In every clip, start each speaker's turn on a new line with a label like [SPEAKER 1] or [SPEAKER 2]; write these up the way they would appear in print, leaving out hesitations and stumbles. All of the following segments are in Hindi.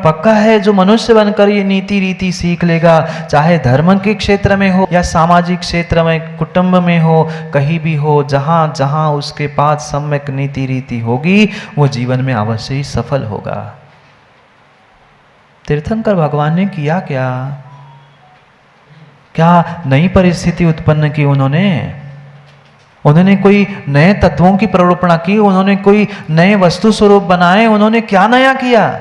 [SPEAKER 1] पक्का है जो मनुष्य बनकर ये नीति रीति सीख लेगा, चाहे धर्म के क्षेत्र में हो या सामाजिक क्षेत्र में, कुटुंब में हो, कहीं भी हो, जहाँ जहाँ उसके पास सम्यक नीति रीति होगी वो जीवन में अवश्य ही सफल होगा। तीर्थंकर भगवान ने किया क्या? क्या नई परिस्थिति उत्पन्न की उन्होंने कोई नए तत्वों की प्ररूपणा की, उन्होंने कोई नए वस्तु स्वरूप बनाए, उन्होंने क्या नया किया?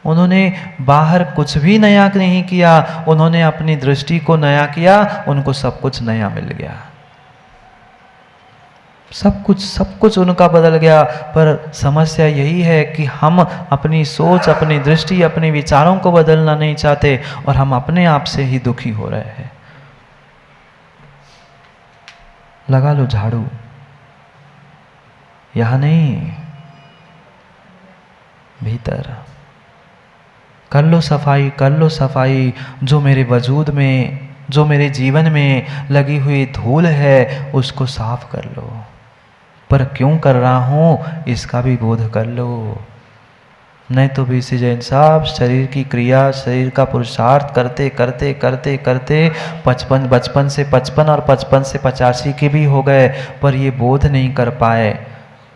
[SPEAKER 1] उन्होंने बाहर कुछ भी नया नहीं किया, उन्होंने अपनी दृष्टि को नया किया, उनको सब कुछ नया मिल गया, सब कुछ उनका बदल गया। पर समस्या यही है कि हम अपनी सोच, अपनी दृष्टि, अपने विचारों को बदलना नहीं चाहते और हम अपने आप से ही दुखी हो रहे हैं। लगा लो झाड़ू, यहां नहीं, भीतर कर लो सफाई, कर लो सफाई। जो मेरे वजूद में, जो मेरे जीवन में लगी हुई धूल है उसको साफ कर लो। पर क्यों कर रहा हूं इसका भी बोध कर लो। नहीं तो बीसी जैन साहब शरीर की क्रिया, शरीर का पुरुषार्थ करते करते करते करते बचपन से 55 और 55 से 85 के भी हो गए, पर ये बोध नहीं कर पाए।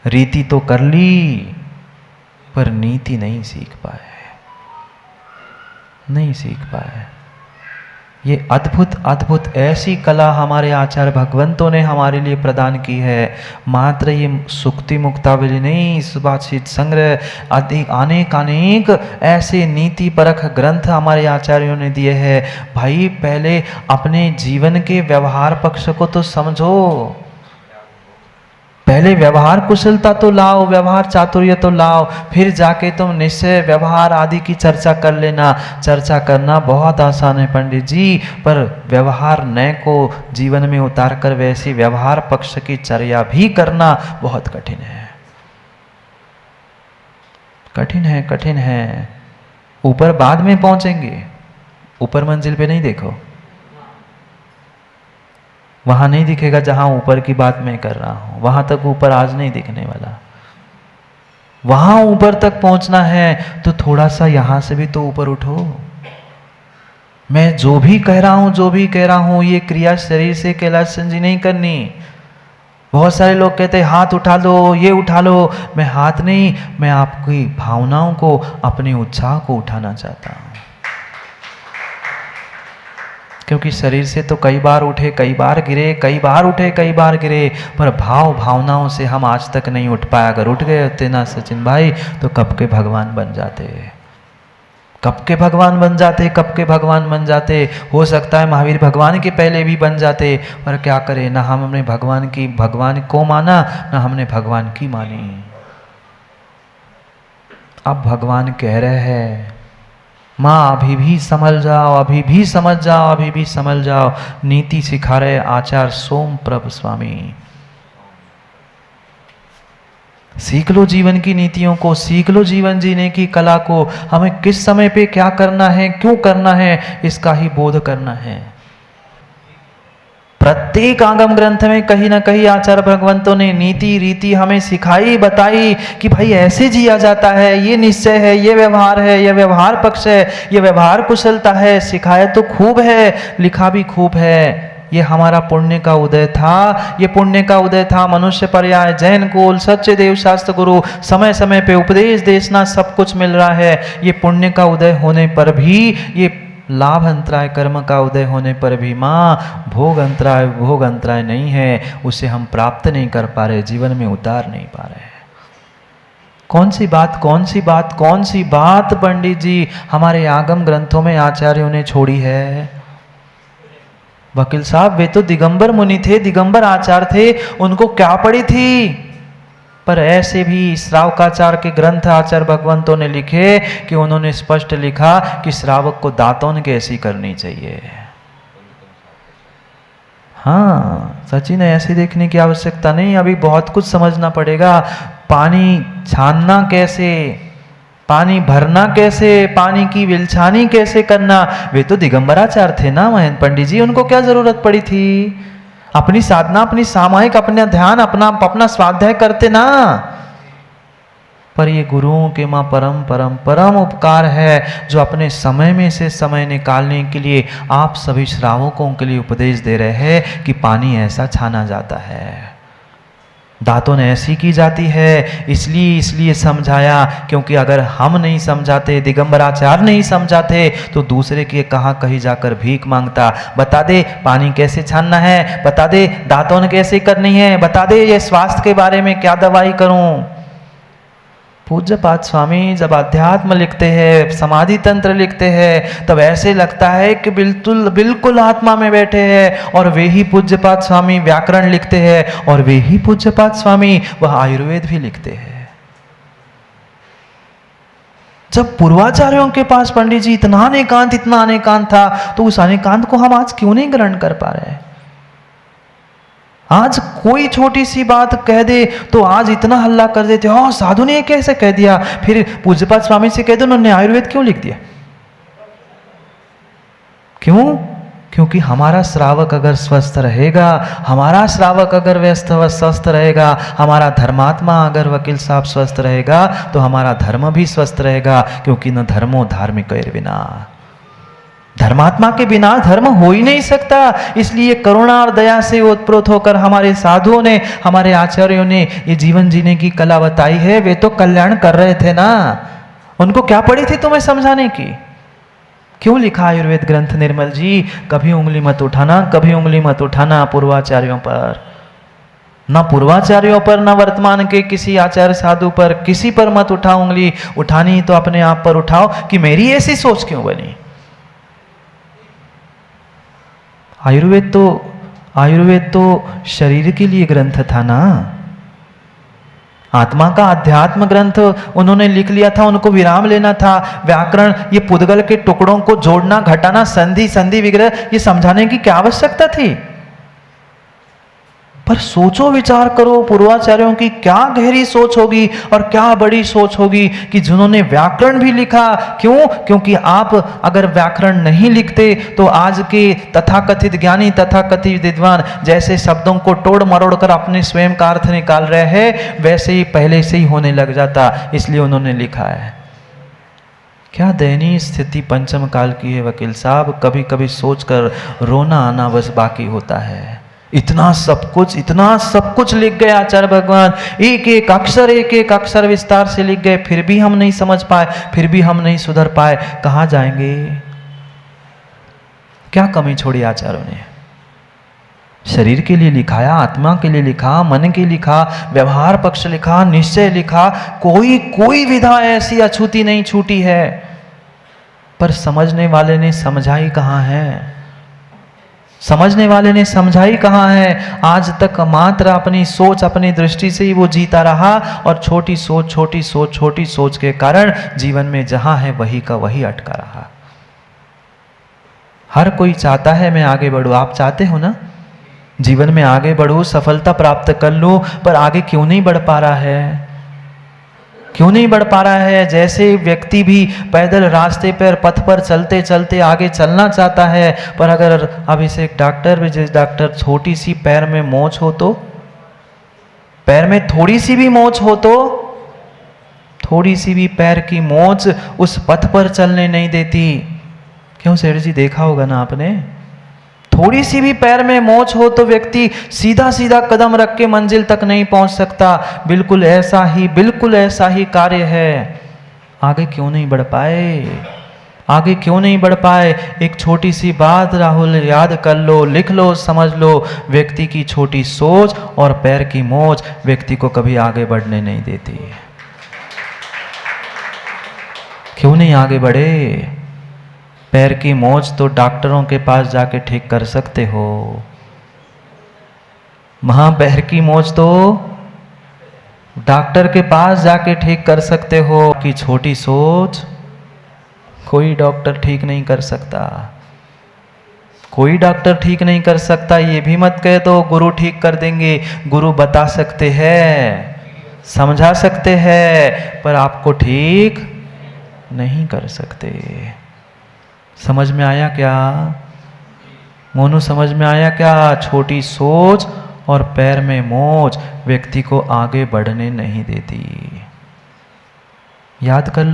[SPEAKER 1] रीति तो कर ली पर नीति नहीं सीख पाए, नहीं सीख पाए। ये अद्भुत अद्भुत ऐसी कला हमारे आचार्य भगवंतों ने हमारे लिए प्रदान की है। मात्र ये सुक्ति मुक्तावली नहीं, सुभाषित संग्रह, अनेक ऐसे नीति परख ग्रंथ हमारे आचार्यों ने दिए हैं। भाई पहले अपने जीवन के व्यवहार पक्ष को तो समझो, पहले व्यवहार कुशलता तो लाओ, व्यवहार चातुर्य तो लाओ, फिर जाके तुम निश्चय व्यवहार आदि की चर्चा कर लेना। चर्चा करना बहुत आसान है पंडित जी, पर व्यवहार नए को जीवन में उतार कर वैसी व्यवहार पक्ष की चर्या भी करना बहुत कठिन है, कठिन है, कठिन है। ऊपर बाद में पहुंचेंगे, ऊपर मंजिल पे नहीं देखो, वहां नहीं दिखेगा जहां ऊपर की बात मैं कर रहा हूं, वहां तक ऊपर आज नहीं दिखने वाला। वहां ऊपर तक पहुंचना है तो थोड़ा सा यहां से भी तो ऊपर उठो। मैं जो भी कह रहा हूं ये क्रिया शरीर से कैलाश संजी नहीं करनी। बहुत सारे लोग कहते हैं हाथ उठा लो, ये उठा लो। मैं हाथ नहीं, मैं आपकी भावनाओं को, अपने उत्साह को उठाना चाहता हूं। क्योंकि शरीर से तो कई बार उठे, कई बार गिरे, कई बार उठे, कई बार गिरे, पर भावनाओं से हम आज तक नहीं उठ पाए। अगर उठ गए होते ना सचिन भाई तो कब के भगवान बन जाते, कब के भगवान बन जाते, कब के भगवान बन जाते। हो सकता है महावीर भगवान के पहले भी बन जाते, पर क्या करें, ना हमने भगवान को माना, ना हमने भगवान की मानी। अब भगवान कह रहे हैं माँ अभी भी संभल जाओ, अभी भी समझ जाओ, अभी भी संभल जाओ। नीति सिखा रहे आचार्य सोम प्रभ स्वामी। सीख लो जीवन की नीतियों को, सीख लो जीवन जीने की कला को। हमें किस समय पे क्या करना है, क्यों करना है, इसका ही बोध करना है। प्रत्येक आगम ग्रंथ में कहीं ना कहीं आचार्य भगवंतों ने नीति रीति हमें सिखाई, बताई कि भाई ऐसे जिया जाता है, ये निश्चय है, ये व्यवहार है, ये व्यवहार पक्ष है, ये व्यवहार कुशलता है। सिखाया तो खूब है, लिखा भी खूब है। ये हमारा पुण्य का उदय था, ये पुण्य का उदय था। मनुष्य पर्याय, जैन कुल, सच्चे देव शास्त्र गुरु, समय समय पे उपदेश देशना, सब कुछ मिल रहा है। ये पुण्य का उदय होने पर भी, ये लाभ अंतराय कर्म का उदय होने पर भी माँ भोग अंतराय नहीं है, उसे हम प्राप्त नहीं कर पा रहे, जीवन में उतार नहीं पा रहे। कौन सी बात पंडित जी हमारे आगम ग्रंथों में आचार्यों ने छोड़ी है? वकील साहब वे तो दिगंबर मुनि थे, दिगंबर आचार्य थे, उनको क्या पड़ी थी? पर ऐसे भी श्रावकाचार्य के ग्रंथ आचार्य भगवंतों ने लिखे कि उन्होंने स्पष्ट लिखा कि श्रावक को दातून कैसी करनी चाहिए। हाँ सचिन, ऐसे देखने की आवश्यकता नहीं, अभी बहुत कुछ समझना पड़ेगा। पानी छानना कैसे, पानी भरना कैसे, पानी की विलछानी कैसे करना, वे तो दिगंबराचार्य थे ना महेंद्र पंडित जी, उनको क्या जरूरत पड़ी थी? अपनी साधना, अपनी सामायिक, अपना ध्यान, अपना स्वाध्याय करते ना। पर ये गुरुओं के माँ परम परम परम उपकार है, जो अपने समय में से समय निकालने के लिए आप सभी श्रावकों के लिए उपदेश दे रहे हैं कि पानी ऐसा छाना जाता है, दातुन ऐसी की जाती है। इसलिए समझाया, क्योंकि अगर हम नहीं समझाते, दिगंबराचार्य नहीं समझाते, तो दूसरे के कहाँ कहीं जाकर भीख मांगता, बता दे पानी कैसे छानना है, बता दे दातुन कैसे करनी है, बता दे ये स्वास्थ्य के बारे में क्या दवाई करूं। पूज्यपाद स्वामी जब अध्यात्म लिखते हैं, समाधि तंत्र लिखते हैं, तब ऐसे लगता है कि बिल्कुल आत्मा में बैठे हैं। और वे ही पूज्यपाद स्वामी व्याकरण लिखते हैं, और वे ही पूज्यपाद स्वामी वह आयुर्वेद भी लिखते हैं। जब पूर्वाचार्यों के पास पंडित जी इतना अनेकांत था, तो उस अनेकांत को हम आज क्यों नहीं ग्रहण कर पा रहे हैं? आज कोई छोटी सी बात कह दे तो आज इतना हल्ला कर देते, हाँ साधु ने कैसे कह दिया, फिर पूज्यपाद स्वामी से कह दो उन्होंने आयुर्वेद क्यों लिख दिया। क्यों? क्योंकि हमारा श्रावक अगर स्वस्थ रहेगा, हमारा श्रावक अगर स्वस्थ रहेगा, हमारा धर्मात्मा अगर वकील साहब स्वस्थ रहेगा, तो हमारा धर्म भी स्वस्थ रहेगा। क्योंकि न धर्मो धार्मिक बिना, धर्मात्मा के बिना धर्म हो ही नहीं सकता। इसलिए करुणा और दया से ओतप्रोत होकर हमारे साधुओं ने, हमारे आचार्यों ने ये जीवन जीने की कला बताई है। वे तो कल्याण कर रहे थे ना, उनको क्या पड़ी थी तुम्हें समझाने की? क्यों लिखा आयुर्वेद ग्रंथ निर्मल जी, कभी उंगली मत उठाना, कभी उंगली मत उठाना पूर्वाचार्यों पर, न पूर्वाचार्यों पर, न वर्तमान के किसी आचार्य साधु पर, किसी पर मत उठाओ उंगली। उठानी तो अपने आप पर उठाओ कि मेरी ऐसी सोच क्यों बनी। आयुर्वेद तो शरीर के लिए ग्रंथ था ना, आत्मा का अध्यात्म ग्रंथ उन्होंने लिख लिया था, उनको विराम लेना था। व्याकरण ये पुद्गल के टुकड़ों को जोड़ना, घटाना, संधि विग्रह, ये समझाने की क्या आवश्यकता थी? पर सोचो, विचार करो, पूर्वाचार्यों की क्या गहरी सोच होगी और क्या बड़ी सोच होगी कि जिन्होंने व्याकरण भी लिखा। क्यों? क्योंकि आप अगर व्याकरण नहीं लिखते तो आज के तथाकथित ज्ञानी, तथाकथित विद्वान जैसे शब्दों को तोड़ मरोड़ कर अपने स्वयं का अर्थ निकाल रहे हैं, वैसे ही पहले से ही होने लग जाता। इसलिए उन्होंने लिखा है। क्या दयनीय स्थिति पंचम काल की है वकील साहब, कभी कभी सोचकर रोना आना बस बाकी होता है। इतना सब कुछ लिख गए आचार्य भगवान, एक एक अक्षर विस्तार से लिख गए, फिर भी हम नहीं समझ पाए, फिर भी हम नहीं सुधर पाए। कहाँ जाएंगे? क्या कमी छोड़ी आचार्यों ने? शरीर के लिए लिखाया, आत्मा के लिए लिखा, मन के लिखा, व्यवहार पक्ष लिखा, निश्चय लिखा, कोई विधा ऐसी अछूती नहीं छूटी है। पर समझने वाले ने समझाई कहाँ है? समझने वाले ने समझाई कहाँ है? आज तक मात्र अपनी सोच, अपनी दृष्टि से ही वो जीता रहा, और छोटी सोच के कारण जीवन में जहां है वही का वही अटका रहा। हर कोई चाहता है मैं आगे बढ़ूं, आप चाहते हो ना जीवन में आगे बढ़ूं, सफलता प्राप्त कर लूं, पर आगे क्यों नहीं बढ़ पा रहा है? क्यों नहीं बढ़ पा रहा है? जैसे व्यक्ति भी पैदल रास्ते पर, पथ पर चलते चलते आगे चलना चाहता है, पर अगर अब इसे एक डॉक्टर छोटी सी पैर में मोच हो तो, पैर में थोड़ी सी भी मोच हो तो, थोड़ी सी भी पैर की मोच उस पथ पर चलने नहीं देती। क्यों सेठ जी, देखा होगा ना आपने, थोड़ी सी भी पैर में मोच हो तो व्यक्ति सीधा कदम रख के मंजिल तक नहीं पहुंच सकता। बिल्कुल ऐसा ही कार्य है। आगे क्यों नहीं बढ़ पाए? एक छोटी सी बात राहुल याद कर लो, लिख लो, समझ लो, व्यक्ति की छोटी सोच और पैर की मोच व्यक्ति को कभी आगे बढ़ने नहीं देती। क्यों नहीं आगे बढ़े? पैर की मोच तो डॉक्टरों के पास जाके ठीक कर सकते हो, पैर की मोच तो डॉक्टर के पास जाके ठीक कर सकते हो। कि छोटी सोच कोई डॉक्टर ठीक नहीं कर सकता, कोई डॉक्टर ठीक नहीं कर सकता। ये भी मत कहे तो गुरु ठीक कर देंगे। गुरु बता सकते हैं, समझा सकते हैं, पर आपको ठीक नहीं कर सकते। समझ में आया क्या मोनू? समझ में आया क्या? छोटी सोच और पैर में मोच व्यक्ति को आगे बढ़ने नहीं देती। याद कर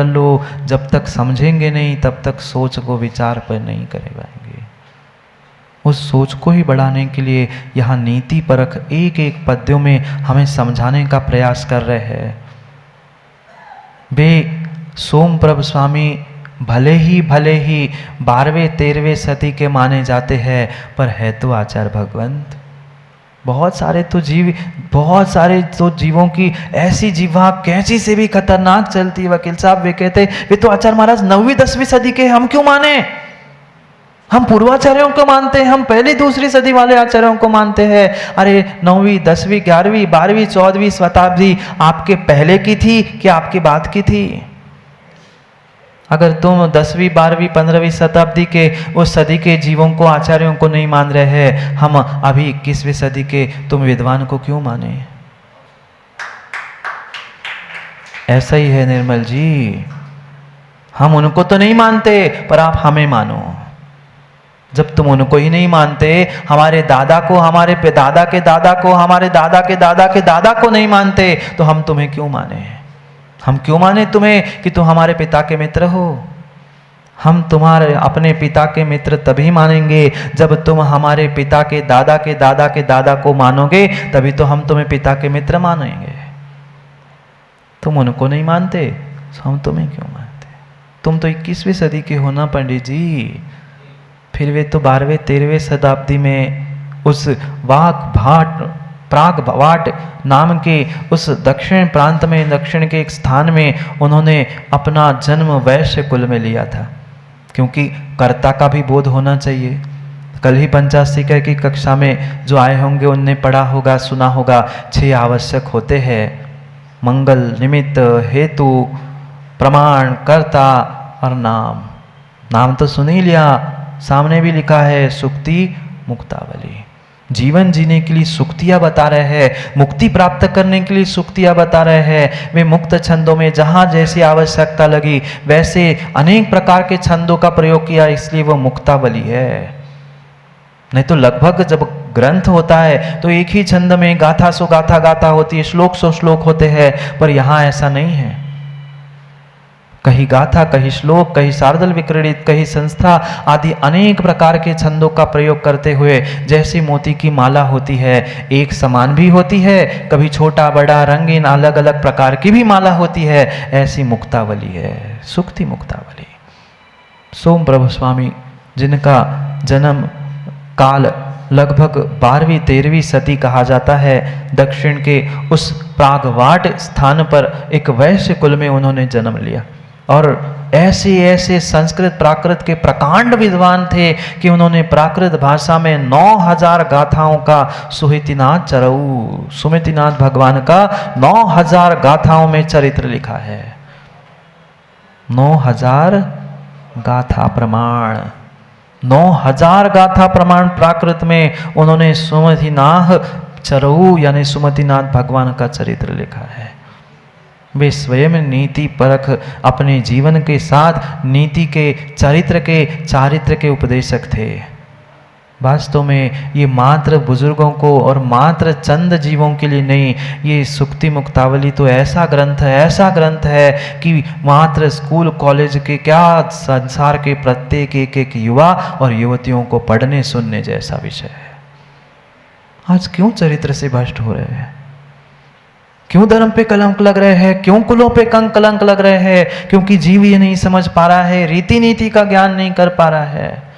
[SPEAKER 1] लो, जब तक समझेंगे नहीं तब तक सोच को विचार पर नहीं कर पाएंगे। उस सोच को ही बढ़ाने के लिए यहाँ नीति परख एक एक पद्यों में हमें समझाने का प्रयास कर रहे हैं। वे सोमप्रभ स्वामी भले ही 12वें 13वें सदी के माने जाते हैं, पर है तो आचार्य भगवंत। बहुत सारे तो जीवों की ऐसी जीवा कैंची से भी खतरनाक चलती है। वकील साहब वे कहते वे तो आचार्य महाराज 9वीं 10वीं सदी के, हम क्यों माने? हम पूर्वाचार्यों को मानते हैं, हम पहली दूसरी सदी वाले आचार्यों को मानते हैं। अरे 9वीं 10वीं 11वीं 12वीं 14वीं शताब्दी आपके पहले की थी कि आपके बाद की थी? अगर तुम 10वीं 12वीं 15वीं शताब्दी के उस सदी के जीवों को, आचार्यों को नहीं मान रहे हैं, हम अभी 21वीं सदी के तुम विद्वान को क्यों माने? ऐसा ही है निर्मल जी, हम उनको तो नहीं मानते, पर आप हमें मानो। जब तुम उनको ही नहीं मानते, हमारे दादा को, हमारे दादा के दादा को, हमारे दादा के दादा के दादा को नहीं मानते, तो हम तुम्हें क्यों माने? हम क्यों माने तुम्हें कि तुम हमारे पिता के मित्र हो? हम तुम्हारे अपने पिता के मित्र तभी मानेंगे जब तुम हमारे पिता के दादा के दादा के दादा को मानोगे, तभी तो हम तुम्हें पिता के मित्र मानेंगे। तुम उनको नहीं मानते, हम तुम्हें क्यों मानते? तुम तो 21वीं सदी के हो ना पंडित जी। फिर वे तो 12वें 13वें शताब्दी में उस प्राग वाट नाम के उस दक्षिण प्रांत में, दक्षिण के एक स्थान में उन्होंने अपना जन्म वैश्य कुल में लिया था, क्योंकि कर्ता का भी बोध होना चाहिए। कल ही पंचाशिका की कक्षा में जो आए होंगे उनने पढ़ा होगा, सुना होगा, 6 आवश्यक होते हैं: मंगल, निमित्त, हेतु, प्रमाण, कर्ता और नाम। नाम तो सुन ही लिया, सामने भी लिखा है सुक्ति मुक्तावली। जीवन जीने के लिए सुक्तियाँ बता रहे हैं, मुक्ति प्राप्त करने के लिए सुक्तियाँ बता रहे हैं। वे मुक्त छंदों में जहाँ जैसी आवश्यकता लगी वैसे अनेक प्रकार के छंदों का प्रयोग किया, इसलिए वह मुक्तावली है। नहीं तो लगभग जब ग्रंथ होता है तो एक ही छंद में गाथा सो गाथा गाथा होती है, श्लोक सो श्लोक होते हैं, पर यहाँ ऐसा नहीं है। कहीं गाथा, कहीं श्लोक, कहीं शार्दूल विक्रीडित, कहीं संस्था आदि अनेक प्रकार के छंदों का प्रयोग करते हुए जैसे मोती की माला होती है, एक समान भी होती है, कभी छोटा बड़ा रंगीन अलग अलग प्रकार की भी माला होती है, ऐसी मुक्तावली है, सुक्ति मुक्तावली। सोमप्रभ स्वामी जिनका जन्म काल लगभग 12वीं 13वीं सदी कहा जाता है, दक्षिण के उस प्रागवाट स्थान पर एक वैश्य कुल में उन्होंने जन्म लिया और ऐसे ऐसे संस्कृत प्राकृत के प्रकांड विद्वान थे कि उन्होंने प्राकृत भाषा में 9000 गाथाओं का सुमतिनाथ भगवान का 9000 गाथाओं में चरित्र लिखा है। 9000 गाथा प्रमाण, 9000 गाथा प्रमाण प्राकृत में उन्होंने सुमतिनाथ चरऊ यानी सुमतिनाथ भगवान का चरित्र लिखा है। वे स्वयं नीति परख अपने जीवन के साथ नीति के चारित्र के उपदेशक थे। वास्तव में ये मात्र बुजुर्गों को और मात्र चंद जीवों के लिए नहीं, ये सुक्ति मुक्तावली तो ऐसा ग्रंथ है कि मात्र स्कूल कॉलेज के क्या, संसार के प्रत्येक एक युवा और युवतियों को पढ़ने सुनने जैसा विषय है। आज क्यों चरित्र से भ्रष्ट हो रहे हैं? क्यों धर्म पे कलंक लग रहे हैं? क्यों कुलों पे कलंक लग रहे हैं? क्योंकि जीव ये नहीं समझ पा रहा है, रीति नीति का ज्ञान नहीं कर पा रहा है।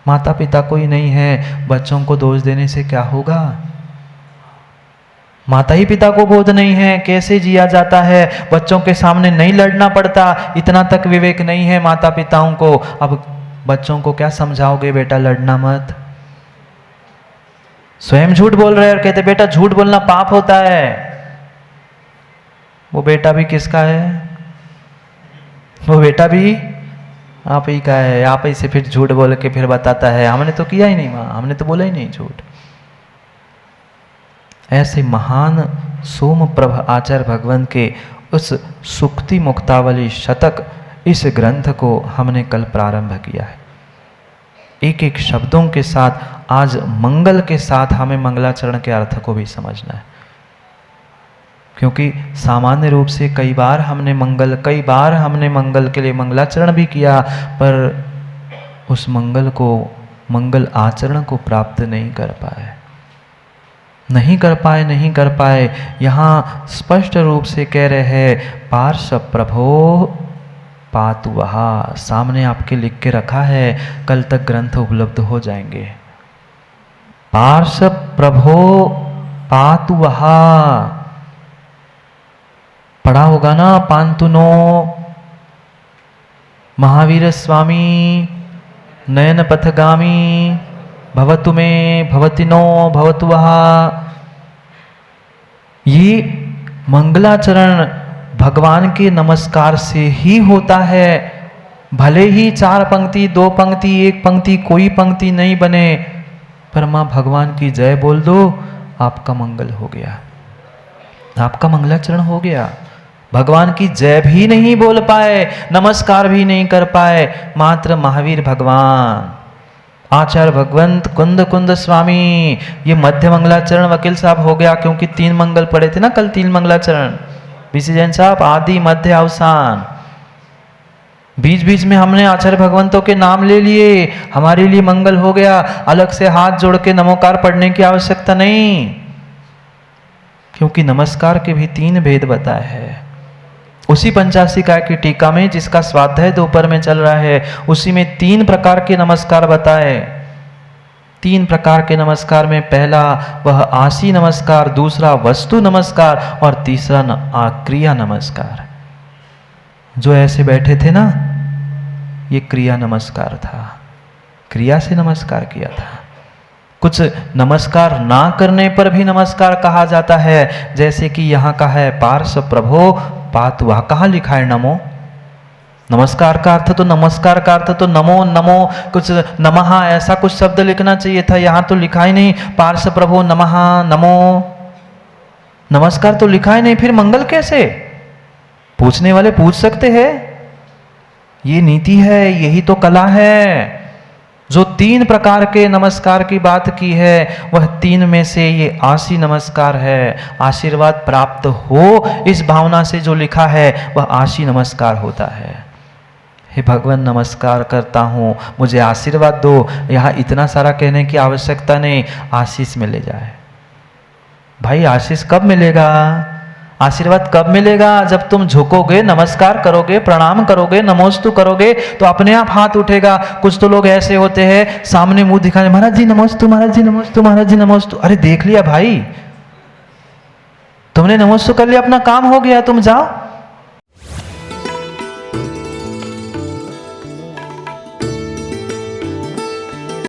[SPEAKER 1] माता पिता कोई नहीं है, बच्चों को दोष देने से क्या होगा? माता ही पिता को बोध नहीं है, कैसे जिया जाता है, बच्चों के सामने नहीं लड़ना पड़ता, इतना तक विवेक नहीं है माता पिताओं को। अब बच्चों को क्या समझाओगे? बेटा लड़ना मत। स्वयं झूठ बोल रहे हैं और कहते बेटा झूठ बोलना पाप होता है। वो बेटा भी किसका है? वो बेटा भी आप ही का है। आप ही से फिर झूठ बोल के फिर बताता है हमने तो किया ही नहीं, माँ हमने तो बोला ही नहीं झूठ। ऐसे महान सोमप्रभ आचार्य भगवंत के उस सुक्ति मुक्तावली शतक, इस ग्रंथ को हमने कल प्रारंभ किया है। एक एक शब्दों के साथ आज मंगल के साथ हमें मंगलाचरण के अर्थ को भी समझना है। क्योंकि सामान्य रूप से कई बार हमने मंगल के लिए मंगलाचरण भी किया, पर उस मंगल आचरण को प्राप्त नहीं कर पाए। यहाँ स्पष्ट रूप से कह रहे हैं पार्श प्रभो पातु वहा, सामने आपके लिख के रखा है, कल तक ग्रंथ उपलब्ध हो जाएंगे। पार्श प्रभो पातु वहा पढ़ा होगा ना, पांतुनो महावीर स्वामी नयन पथगामी भवतु में भवतिनो भवतु वहा। ये मंगलाचरण भगवान के नमस्कार से ही होता है। भले ही 4 पंक्ति 2 पंक्ति 1 पंक्ति कोई पंक्ति नहीं बने, पर मां भगवान की जय बोल दो, आपका मंगल हो गया, आपका मंगलाचरण हो गया। भगवान की जय भी नहीं बोल पाए, नमस्कार भी नहीं कर पाए, मात्र महावीर भगवान आचार्य भगवंत कुंद स्वामी, ये मध्य मंगलाचरण वकील साहब हो गया, क्योंकि 3 मंगल पड़े थे ना कल, 3 मंगलाचरण बीसी जैन साहब, आदि मध्य अवसान। बीच बीच में हमने आचार्य भगवंतों के नाम ले लिए, हमारे लिए मंगल हो गया। अलग से हाथ जोड़ के नमोकार पढ़ने की आवश्यकता नहीं, क्योंकि नमस्कार के भी 3 भेद बताए हैं। उसी पंचाशिका की टीका में, जिसका स्वाध्याय दोपहर में चल रहा है, उसी में 3 प्रकार के नमस्कार बताए। 3 प्रकार के नमस्कार में पहला वह आसी नमस्कार, दूसरा वस्तु नमस्कार और तीसरा क्रिया नमस्कार। जो ऐसे बैठे थे ना, ये क्रिया नमस्कार था, क्रिया से नमस्कार किया था। कुछ नमस्कार ना करने पर भी नमस्कार कहा जाता है, जैसे कि यहाँ का है पार्श प्रभो पातु वहा। कहाँ लिखा है नमो? नमस्कार का अर्थ तो नमो नमो, कुछ नमः ऐसा कुछ शब्द लिखना चाहिए था, यहाँ तो लिखा ही नहीं। पार्श प्रभो नमः नमो, नमस्कार तो लिखा ही नहीं, फिर मंगल कैसे? पूछने वाले पूछ सकते हैं। ये नीति है, यही तो कला है। जो 3 प्रकार के नमस्कार की बात की है, वह 3 में से ये आशी नमस्कार है। आशीर्वाद प्राप्त हो इस भावना से जो लिखा है, वह आशी नमस्कार होता है। हे भगवान, नमस्कार करता हूँ, मुझे आशीर्वाद दो। यहाँ इतना सारा कहने की आवश्यकता नहीं, आशीष मिले जाए। भाई आशीष कब मिलेगा? आशीर्वाद कब मिलेगा? जब तुम झुकोगे, नमस्कार करोगे, प्रणाम करोगे, नमोस्तु करोगे, तो अपने आप हाथ उठेगा। कुछ तो लोग ऐसे होते हैं, सामने मुंह दिखाने, महाराज जी नमोस्तु, महाराज जी नमोस्तु, महाराज जी नमोस्तु। अरे देख लिया भाई, तुमने नमोस्तु कर लिया, अपना काम हो गया, तुम जाओ।